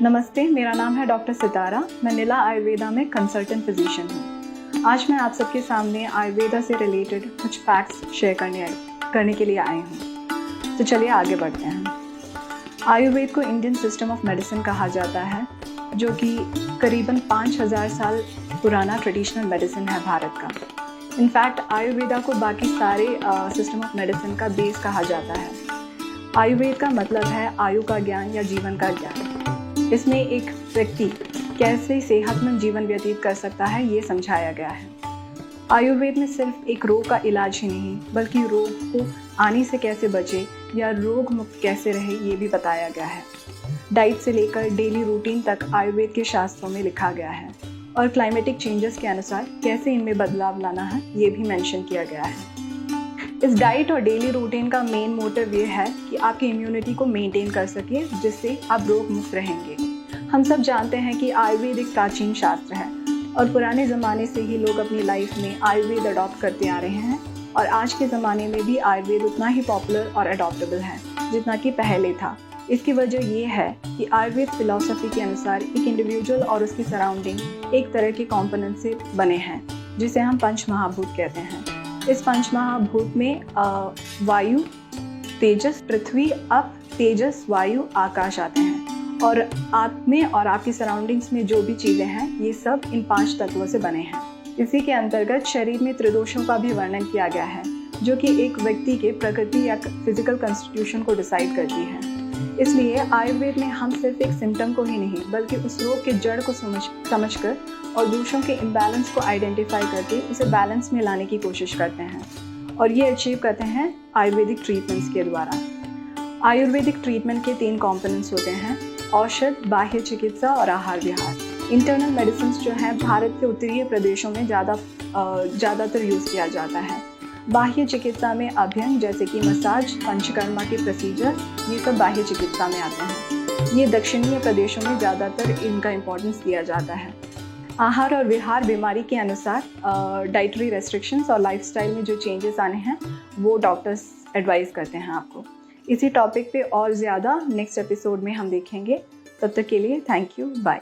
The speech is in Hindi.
नमस्ते, मेरा नाम है डॉक्टर सितारा। मैं नीला आयुर्वेदा में कंसल्टेंट फिजिशियन हूँ। आज मैं आप सबके सामने आयुर्वेदा से रिलेटेड कुछ फैक्ट्स शेयर करने के लिए आई हूँ। तो चलिए आगे बढ़ते हैं। आयुर्वेद को इंडियन सिस्टम ऑफ मेडिसिन कहा जाता है, जो कि करीबन 5000 साल पुराना ट्रेडिशनल मेडिसिन है भारत का। इनफैक्ट आयुर्वेदा को बाकी सारे सिस्टम ऑफ मेडिसिन का बेस कहा जाता है। आयुर्वेद का मतलब है आयु का ज्ञान या जीवन का ज्ञान। इसमें एक व्यक्ति कैसे सेहतमंद जीवन व्यतीत कर सकता है, ये समझाया गया है। आयुर्वेद में सिर्फ एक रोग का इलाज ही नहीं, बल्कि रोग को आने से कैसे बचे या रोग मुक्त कैसे रहे, ये भी बताया गया है। डाइट से लेकर डेली रूटीन तक आयुर्वेद के शास्त्रों में लिखा गया है और क्लाइमेटिक चेंजेस के अनुसार कैसे इनमें बदलाव लाना है, ये भी मेंशन किया गया है। इस डाइट और डेली रूटीन का मेन मोटिव ये है कि आपकी इम्यूनिटी को मेंटेन कर सके, जिससे आप रोग मुक्त रहेंगे। हम सब जानते हैं कि आयुर्वेद एक प्राचीन शास्त्र है और पुराने ज़माने से ही लोग अपनी लाइफ में आयुर्वेद अडॉप्ट करते आ रहे हैं और आज के ज़माने में भी आयुर्वेद उतना ही पॉपुलर और अडॉप्टेबल है जितना कि पहले था। इसकी वजह ये है कि आयुर्वेद फिलॉसफी के अनुसार एक इंडिविजुअल और उसकी सराउंडिंग एक तरह के कॉम्पोनेंट से बने हैं, जिसे हम पंच महाभूत कहते हैं। इस पंच महाभूत में वायु, तेजस, पृथ्वी, अप, तेजस, वायु, आकाश आते हैं और आप में और आपकी सराउंडिंग्स में जो भी चीज़ें हैं, ये सब इन 5 तत्वों से बने हैं। इसी के अंतर्गत शरीर में त्रिदोषों का भी वर्णन किया गया है, जो कि एक व्यक्ति के प्रकृति या फिजिकल कंस्टिट्यूशन को डिसाइड करती है। इसलिए आयुर्वेद में हम सिर्फ एक सिम्टम को ही नहीं, बल्कि उस रोग के जड़ को समझकर और दोषों के इम्बैलेंस को आइडेंटिफाई करके उसे बैलेंस में लाने की कोशिश करते हैं और ये अचीव करते हैं आयुर्वेदिक ट्रीटमेंट्स के द्वारा। आयुर्वेदिक ट्रीटमेंट के 3 कॉम्पोनेंट्स होते हैं: औषध, बाह्य चिकित्सा और आहार विहार। इंटरनल मेडिसिन जो है भारत के उत्तरीय प्रदेशों में ज़्यादातर यूज़ किया जाता है। बाह्य चिकित्सा में अभ्यंग जैसे कि मसाज, पंचकर्मा के प्रोसीजर, ये सब बाह्य चिकित्सा में आते हैं। ये दक्षिणीय प्रदेशों में ज़्यादातर इनका इम्पोर्टेंस दिया जाता है। आहार और विहार बीमारी के अनुसार डाइटरी रेस्ट्रिक्शंस और लाइफस्टाइल में जो चेंजेस आने हैं, वो डॉक्टर्स एडवाइस करते हैं आपको। इसी टॉपिक पे और ज़्यादा नेक्स्ट एपिसोड में हम देखेंगे। तब तक के लिए थैंक यू, बाय।